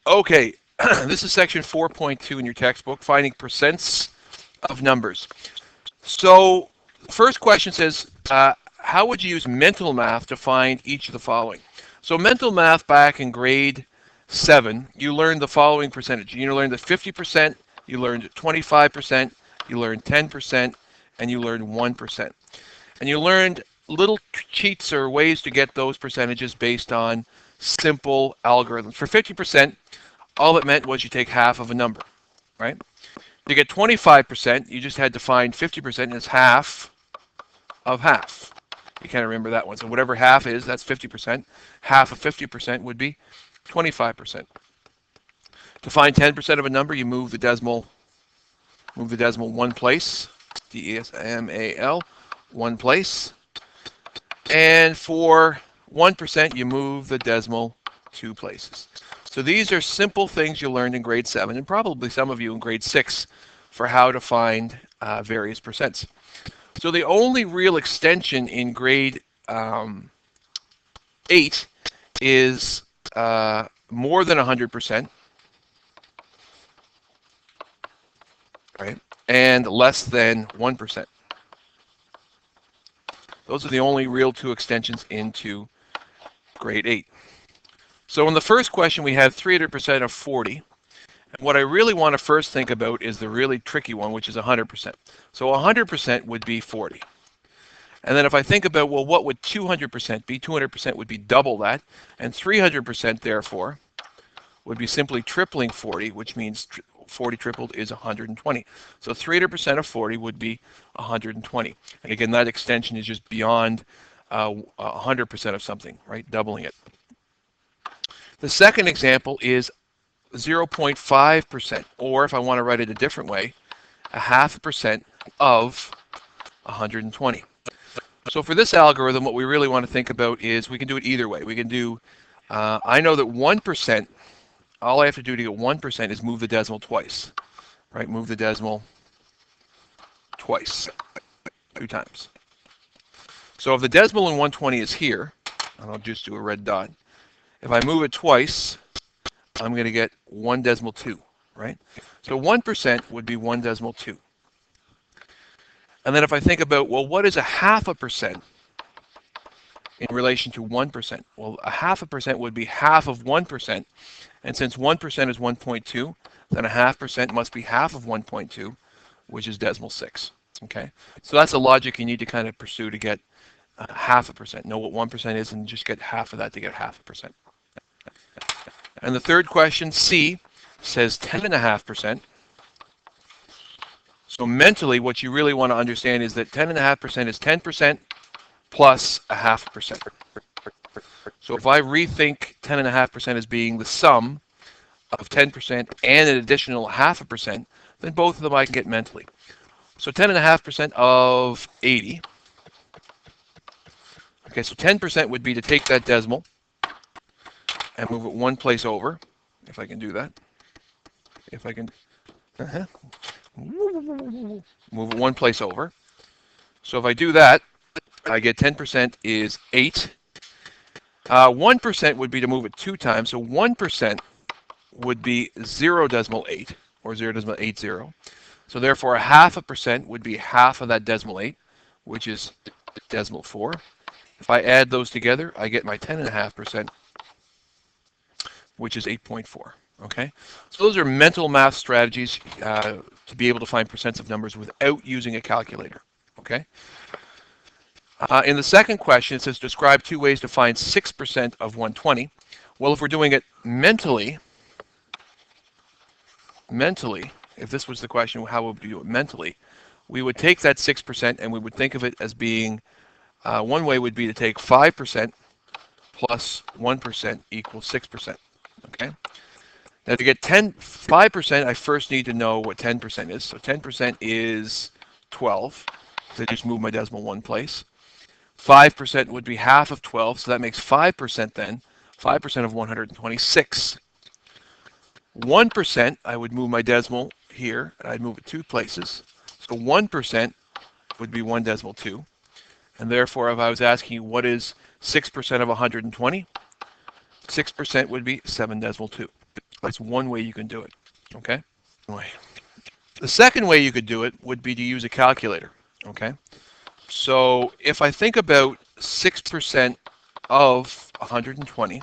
Okay, this is section 4.2 in your textbook, finding percents of numbers. So the first question says, how would you use mental math to find each of the following? So mental math back in grade 7, you learned the following percentage. You learned that 50%, you learned 25%, you learned 10%, and you learned 1%. And you learned little cheats or ways to get those percentages based on simple algorithms. For 50%, all it meant was you take half of a number, right? To get 25%, you just had to find 50% is half of half. You kind of remember that one. So whatever half is, that's 50%. Half of 50% would be 25%. To find 10% of a number, you move the decimal one place, D-E-S-M-A-L, one place. And for 1%, you move the decimal 2 places. So these are simple things you learned in grade 7, and probably some of you in grade 6, for how to find various percents. So the only real extension in grade 8 is more than 100%, right? And less than 1%. Those are the only real 2 extensions into grade 8. So in the first question, we have 300% of 40. And what I really want to first think about is the really tricky one, which is 100%. So 100% would be 40. And then if I think about, well, what would 200% be? 200% would be double that. And 300%, therefore, would be simply tripling 40, which means 40 tripled is 120. So 300% of 40 would be 120. And again, that extension is just beyond 100% of something, right? Doubling it. The second example is 0.5%, or if I want to write it a different way, 0.5% of 120. So for this algorithm, what we really want to think about is we can do it either way. We can do, I know that 1%, all I have to do to get 1% is move the decimal twice, right? Move the decimal twice, 2 times. So if the decimal in 120 is here, and I'll just do a red dot, if I move it twice, I'm going to get 1.2, right? So 1% would be 1.2. And then if I think about, well, what is 0.5% in relation to 1%? Well, 0.5% would be half of 1%. And since 1% is 1.2, then 0.5% must be half of 1.2, which is 0.6. Okay? So that's the logic you need to kind of pursue to get 0.5%. Know what 1% is and just get half of that to get 0.5%. And the third question, C, says 10.5%. So mentally, what you really want to understand is that 10.5% is 10% plus 0.5%. So if I rethink 10.5% as being the sum of 10% and an additional 0.5%, then both of them I can get mentally. So 10.5% of 80. Okay, so 10% would be to take that decimal and move it 1 place over, if I can do that. If I can move it 1 place over. So if I do that, I get 10% is 8. 1% would be to move it 2 times, so 1% would be 0.8 or 0.80. So therefore, 0.5% would be half of that 0.8, which is 0.4. If I add those together, I get my 10.5%, which is 8.4. Okay, so those are mental math strategies to be able to find percents of numbers without using a calculator. Okay. In the second question, it says describe 2 ways to find 6% of 120. Well, if we're doing it mentally, if this was the question, how would we do it mentally? We would take that 6% and we would think of it as being, one way would be to take 5% plus 1% equals 6%. Okay. Now to get 5%, I first need to know what 10% is. So 10% is 12. So I just move my decimal 1 place. 5% would be half of 12, so that makes 5% then. 5% of 126. 1%, I would move my decimal here, and I'd move it 2 places. So 1% would be 1.2. And therefore, if I was asking you what is 6% of 120, 6% would be 7.2. That's one way you can do it. Okay? The second way you could do it would be to use a calculator. Okay? So if I think about 6% of 120,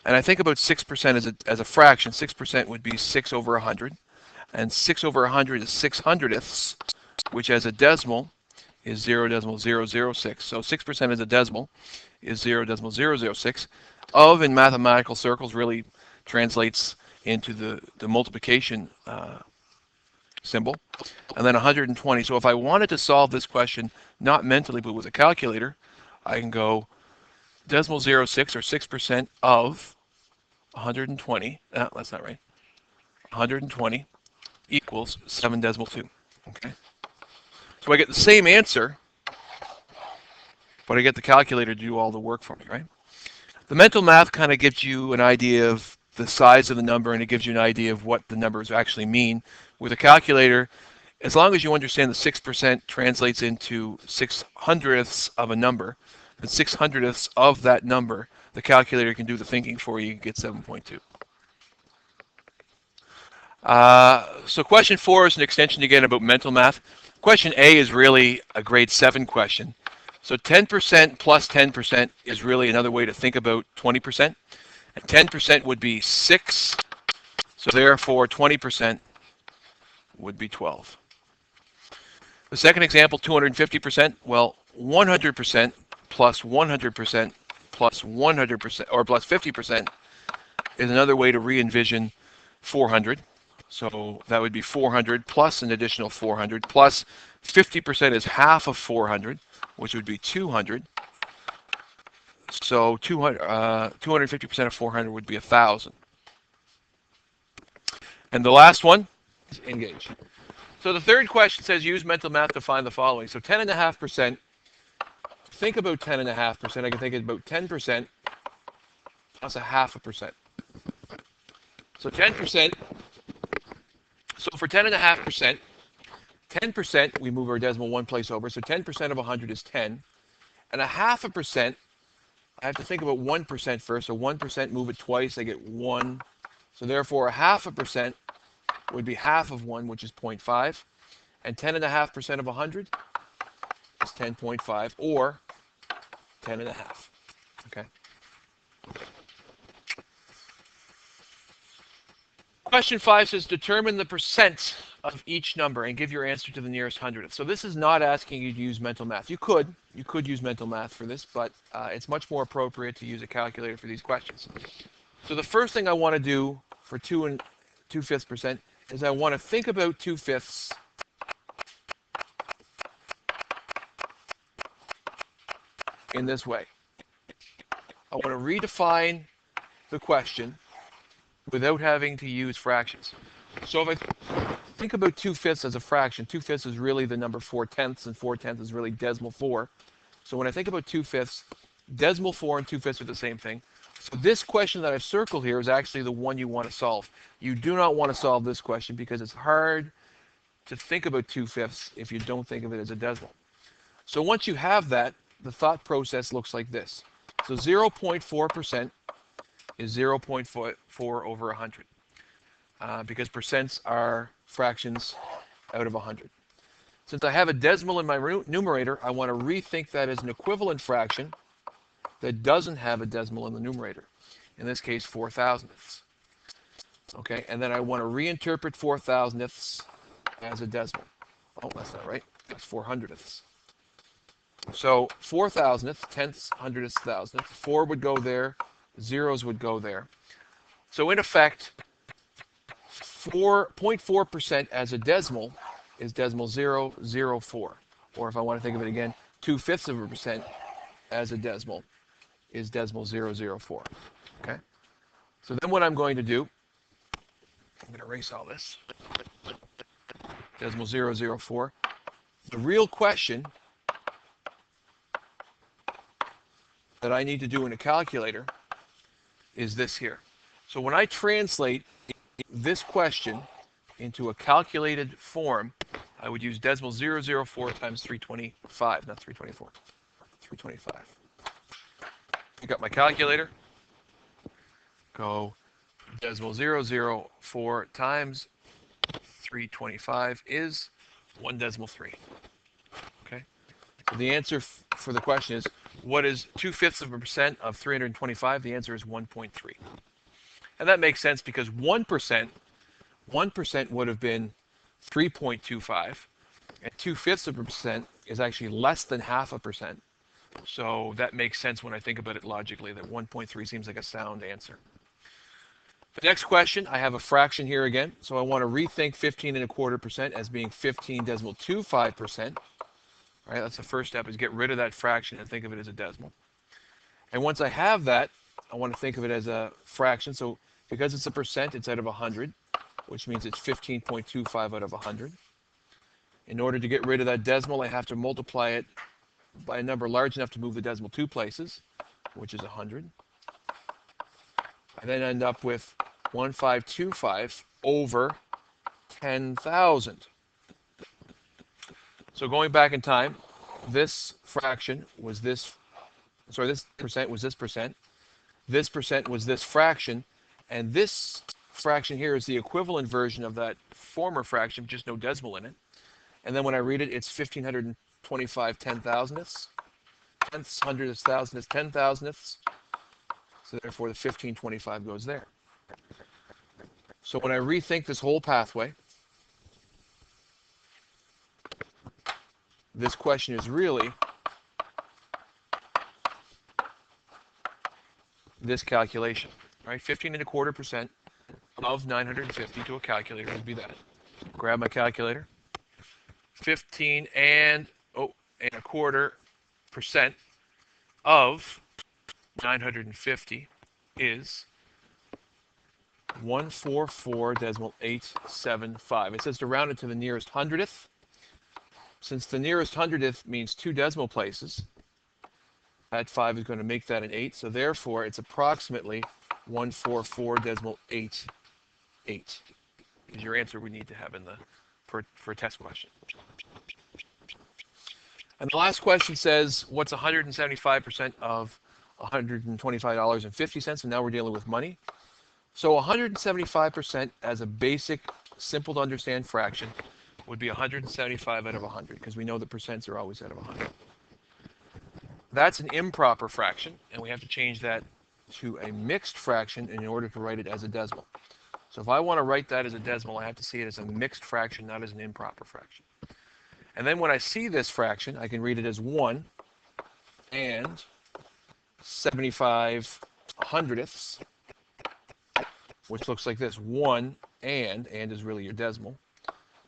and I think about 6% as a fraction, 6% would be 6 over 100, and 6 over 100 is 6 hundredths, which as a decimal is 0.006. So 6% as a decimal is 0.006. Of in mathematical circles really translates into the multiplication symbol, and then 120. So if I wanted to solve this question not mentally but with a calculator, I can go 0.06 or 6% of 120. That's not right. 120 equals 7.2. Okay. So I get the same answer, but I get the calculator to do all the work for me, right? The mental math kind of gives you an idea of the size of the number, and it gives you an idea of what the numbers actually mean. With a calculator, as long as you understand the 6% translates into 6 hundredths of a number, and 6 hundredths of that number, the calculator can do the thinking for you. You get 7.2. So question 4 is an extension again about mental math. Question A is really a grade 7 question. So 10% plus 10% is really another way to think about 20%. And 10% would be 6. So therefore 20% would be 12. The second example, 250%. Well, 100% plus 100% plus 100% or plus 50% is another way to re-envision 400. So that would be 400 plus an additional 400 plus 50% is half of 400, which would be 200. So 250% of 400 would be 1,000. And the last one is engage. So the third question says use mental math to find the following. So 10.5%. Think about 10.5%. I can think about 10% plus 0.5%. So 10%. So for 10.5%, 10%, we move our decimal one place over. So 10% of 100 is 10. And 0.5%, I have to think about 1% first. So 1%, move it twice, I get 1. So therefore, 0.5% would be half of 1, which is 0.5. And 10.5% of 100 is 10.5, or 10.5. Okay. Question 5 says determine the percent of each number and give your answer to the nearest hundredth. So this is not asking you to use mental math. You could use mental math for this, but it's much more appropriate to use a calculator for these questions. So the first thing I want to do for 2.2% is I want to think about 2/5 in this way. I want to redefine the question without having to use fractions. So if I think about 2/5 as a fraction, 2/5 is really the number 4/10, and 4/10 is really decimal 4. So when I think about 2/5, decimal 4 and 2/5 are the same thing. So this question that I've circled here is actually the one you want to solve. You do not want to solve this question because it's hard to think about 2/5 if you don't think of it as a decimal. So once you have that, the thought process looks like this. So 0.4% is 0.4 over 100 because percents are fractions out of 100. Since I have a decimal in my numerator, I want to rethink that as an equivalent fraction that doesn't have a decimal in the numerator. In this case, 4 thousandths. Okay, and then I want to reinterpret 4 thousandths as a decimal. Oh, that's not right. That's 4 hundredths. So 4 thousandths, tenths, hundredths, thousandths. 4 would go there. Zeros would go there. So in effect, 0.4% as a decimal is decimal 0.04. Or if I want to think of it again, 2/5 of a percent as a decimal is decimal 0.04. Okay? So then what I'm going to do, I'm going to erase all this. Decimal 0.04. The real question that I need to do in a calculator is this here. So when I translate this question into a calculated form, I would use decimal 0.04 times 325, not 324, 325. Pick up my calculator, go 0.004 times 325 is 1.3. Okay. So the answer for the question is, what is 0.2% of 325? The answer is 1.3. And that makes sense because 1% would have been 3.25, and 0.2% is actually less than 0.5%. So that makes sense when I think about it logically, that 1.3 seems like a sound answer. The next question, I have a fraction here again, so I want to rethink 15.25% as being 15.25%. All right, that's the first step, is get rid of that fraction and think of it as a decimal. And once I have that, I want to think of it as a fraction. So because it's a percent, it's out of 100, which means it's 15.25 out of 100. In order to get rid of that decimal, I have to multiply it by a number large enough to move the decimal 2 places, which is 100. I then end up with 1525 over 10,000. So going back in time, this fraction was this, sorry, this percent was this percent was this fraction, and this fraction here is the equivalent version of that former fraction, just no decimal in it. And then when I read it, it's 1525 10,000ths. Tenths, hundredths, thousandths, 10,000ths. So therefore, the 1525 goes there. So when I rethink this whole pathway, this question is really this calculation, right? 15.25% of 950 to a calculator would be that. Grab my calculator. 15.25% of 950 is 144.875. It says to round it to the nearest hundredth. Since the nearest hundredth means 2 decimal places, that 5 is going to make that an 8. So therefore, it's approximately 144.88 is your answer we need to have in the for a test question. And the last question says, what's 175% of $125.50? And now we're dealing with money. So 175% as a basic, simple to understand fraction would be 175 out of 100, because we know that percents are always out of 100. That's an improper fraction, and we have to change that to a mixed fraction in order to write it as a decimal. So if I want to write that as a decimal, I have to see it as a mixed fraction, not as an improper fraction. And then when I see this fraction, I can read it as 1 and 75 hundredths, which looks like this. 1 and is really your decimal,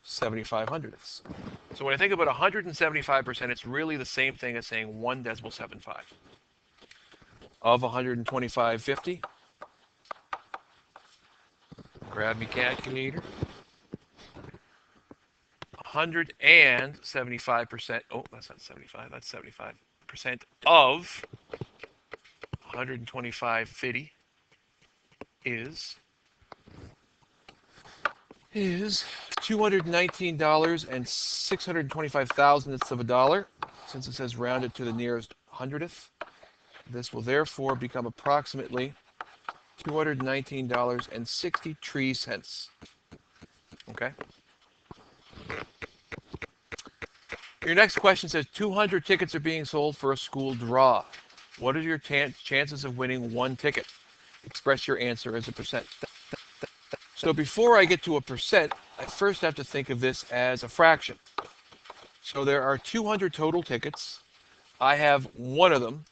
75 hundredths. So when I think about 175%, it's really the same thing as saying 1.75 of 125.50. Grab my calculator. 175%. Oh, that's not 75. That's 75% of 125.50 is $219 and 625 thousandths of a dollar. Since it says rounded to the nearest hundredth, this will therefore become approximately $219.63. Okay. Your next question says 200 tickets are being sold for a school draw. What are your chances of winning 1 ticket? Express your answer as a percent. So before I get to a percent, I first have to think of this as a fraction. So there are 200 total tickets. I have 1 of them.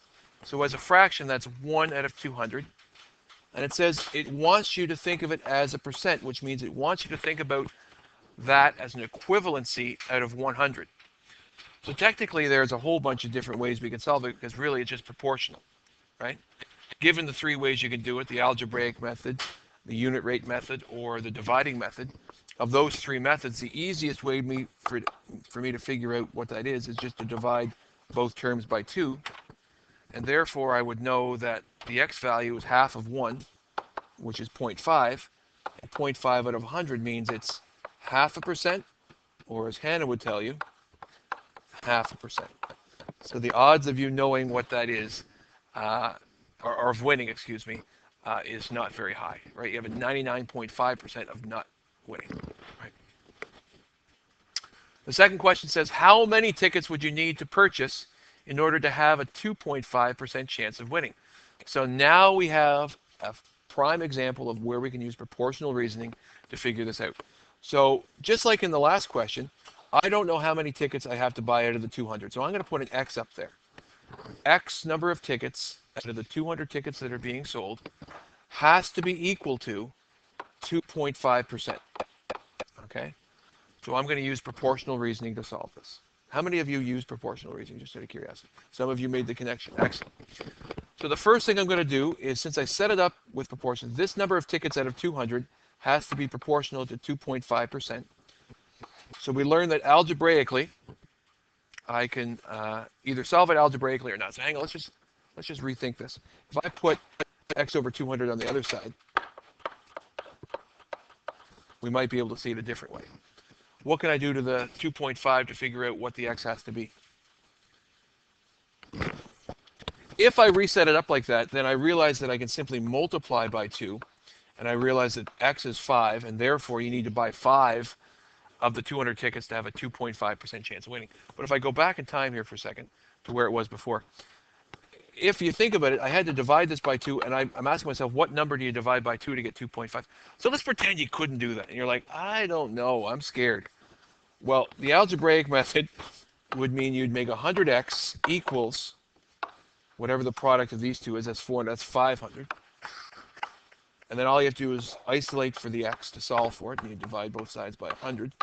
So as a fraction, that's 1 out of 200. And it says it wants you to think of it as a percent, which means it wants you to think about that as an equivalency out of 100. So technically, there's a whole bunch of different ways we can solve it, because really it's just proportional, right? Given the 3 ways you can do it, the algebraic method, the unit rate method, or the dividing method, of those 3 methods, the easiest way for me to figure out what that is just to divide both terms by 2. And therefore, I would know that the x value is half of 1, which is 0.5. And 0.5 out of 100 means it's 0.5%, or as Hannah would tell you, 0.5%. So the odds of you knowing what that is, or of winning, excuse me, is not very high, right? You have a 99.5% of not winning, right? The second question says, how many tickets would you need to purchase in order to have a 2.5% chance of winning? So now we have a prime example of where we can use proportional reasoning to figure this out. So just like in the last question, I don't know how many tickets I have to buy out of the 200. So I'm going to put an X up there. X number of tickets out of the 200 tickets that are being sold has to be equal to 2.5%. Okay? So I'm going to use proportional reasoning to solve this. How many of you use proportional reasoning, just out of curiosity? Some of you made the connection. Excellent. So the first thing I'm going to do is, since I set it up with proportions, this number of tickets out of 200 has to be proportional to 2.5%. So we learned that algebraically, I can either solve it algebraically or not. So hang on, let's just rethink this. If I put x over 200 on the other side, we might be able to see it a different way. What can I do to the 2.5 to figure out what the x has to be? If I reset it up like that, then I realize that I can simply multiply by 2, and I realize that x is 5, and therefore you need to buy 5 of the 200 tickets to have a 2.5% chance of winning. But if I go back in time here for a second to where it was before, if you think about it, I had to divide this by 2, and I'm asking myself, what number do you divide by 2 to get 2.5? So let's pretend you couldn't do that. And you're like, I don't know, I'm scared. Well, the algebraic method would mean you'd make 100x equals whatever the product of these two is. That's 400, that's 500. And then all you have to do is isolate for the x to solve for it, and you divide both sides by 100,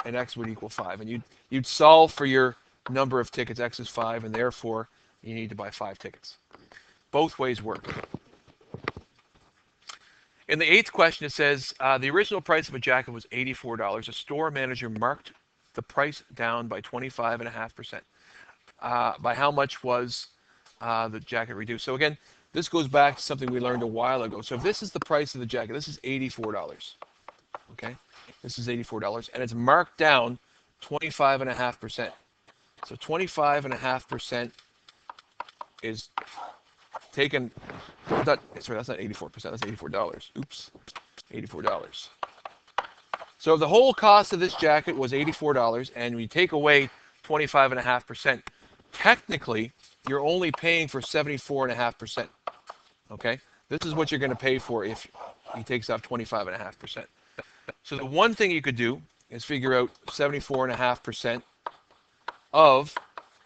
and x would equal 5. And you'd solve for your number of tickets. X is 5, and therefore you need to buy 5 tickets. Both ways work. In the 8th question, it says, the original price of a jacket was $84. A store manager marked the price down by 25.5%. By how much was the jacket reduced? So again, this goes back to something we learned a while ago. So if this is the price of the jacket, this is $84. Okay? This is $84, and it's marked down 25.5%. So 25.5% is taken. Sorry, that's not 84%. That's $84. Oops, $84. So the whole cost of this jacket was $84, and we take away 25.5%. Technically, you're only paying for 74.5%. Okay, this is what you're going to pay for if he takes off 25.5%. So the one thing you could do is figure out 74.5% of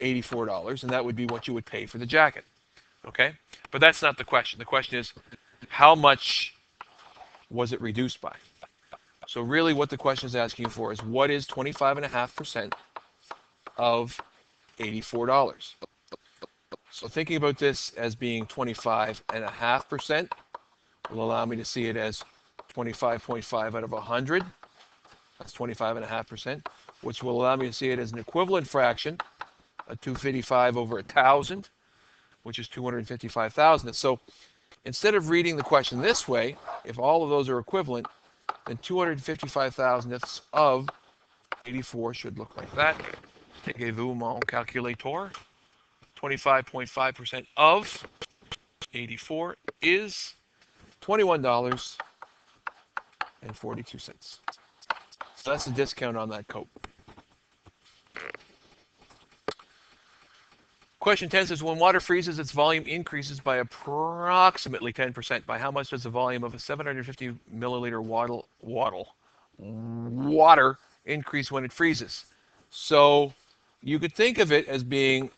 $84, and that would be what you would pay for the jacket. Okay, but that's not the question. The question is, how much was it reduced by? So really what the question is asking for is, what is 25.5% of $84? So thinking about this as being 25.5% will allow me to see it as 25.5 out of 100. That's 25.5%, which will allow me to see it as an equivalent fraction, a 255 over 1,000, which is 255 thousandths. So instead of reading the question this way, if all of those are equivalent, then 255 thousandths of 84 should look like that. Tegez-vous mon calculator. 25.5% of 84 is $21.42. So that's the discount on that coat. Question 10 says, when water freezes, its volume increases by approximately 10%. By how much does the volume of a 750 milliliter water increase when it freezes? So you could think of it as being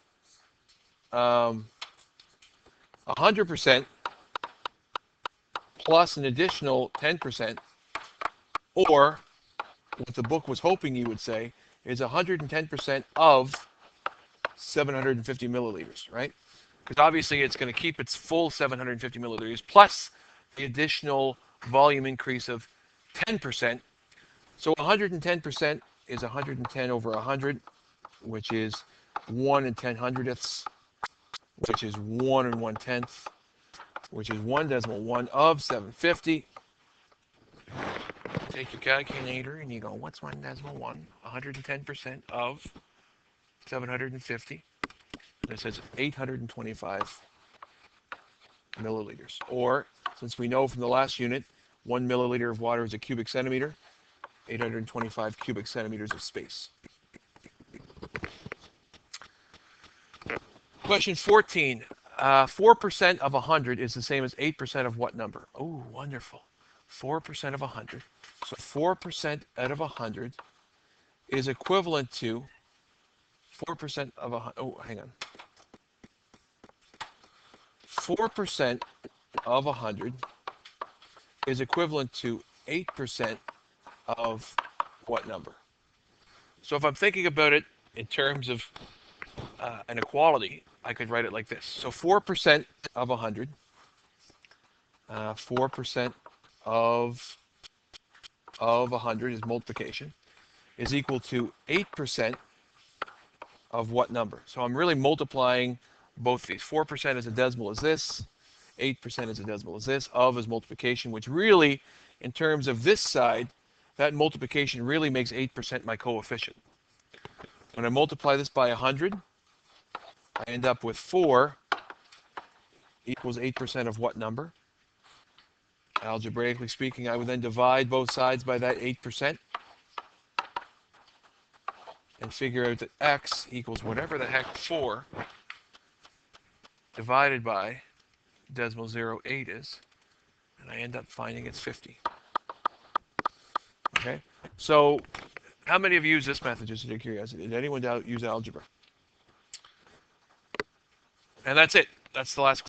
100% plus an additional 10%, or what the book was hoping you would say is 110% of 750 milliliters, right? Because obviously it's going to keep its full 750 milliliters plus the additional volume increase of 10%. So 110% is 110 over 100, which is 1 and 10 hundredths, which is 1 and 1/10, which is 1.1 of 750. Take your calculator and you go, what's 1.1? 110% of 750. And it says 825 milliliters. Or since we know from the last unit, 1 milliliter of water is a cubic centimeter, 825 cubic centimeters of space. Question 14. 4% of 100 is the same as 8% of what number? Oh, wonderful. 4% of 100. So 4% out of 100 is equivalent to 4% of 100. Oh, hang on. 4% of 100 is equivalent to 8% of what number? So if I'm thinking about it in terms of an equality, I could write it like this. So 4% of 100, 4% of 100 is multiplication, is equal to 8% of what number? So I'm really multiplying both these. 4% is a decimal as this, 8% is a decimal as this, of is multiplication, which really, in terms of this side, that multiplication really makes 8% my coefficient. When I multiply this by 100, I end up with 4 equals 8% of what number? Algebraically speaking, I would then divide both sides by that 8% and figure out that x equals whatever the heck 4 divided by decimal 0.8 is, and I end up finding it's 50. Okay, so how many of you use this method, just out of curiosity? Did anyone use algebra? And that's it. That's the last